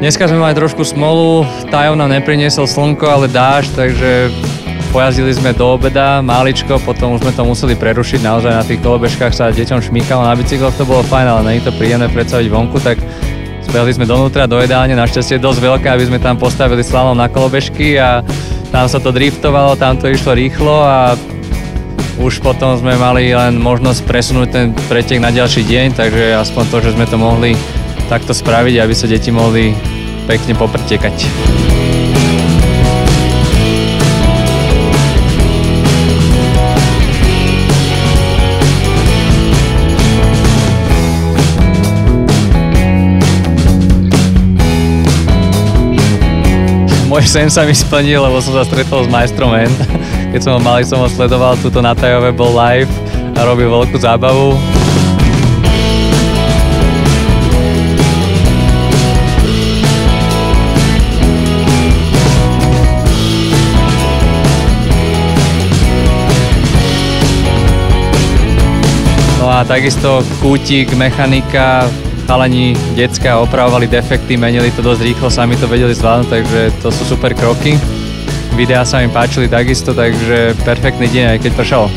Dneska sme mali trošku smolu, Tajo nám nepriniesol slnko, ale dážď, takže pojazdili sme do obeda, máličko, potom už sme to museli prerušiť, naozaj na tých kolobežkách sa deťom šmýkalo, na bicykloch to bolo fajn, ale nie je to príjemné predstaviť vonku, tak zbehli sme donútra do jedálne, našťastie je dosť veľká, aby sme tam postavili slalom na kolobežky a tam sa to driftovalo, tam to išlo rýchlo a už potom sme mali len možnosť presunúť ten pretek na ďalší deň, takže aspoň to, že sme to mohli takto spraviť, aby sa deti mohli pekne popretekať. Môj sen sa mi splnil, lebo som sa stretol s majstrom N. Keď som ho malý, som ho sledoval, tuto na Tajove bol live a robil veľkú zábavu. A takisto kútik, mechanika, chalani, decka opravovali defekty, menili to dosť rýchlo, sami to vedeli zvládnuť, takže to sú super kroky. Videá sa mi páčili takisto, takže perfektný deň, aj keď pršalo.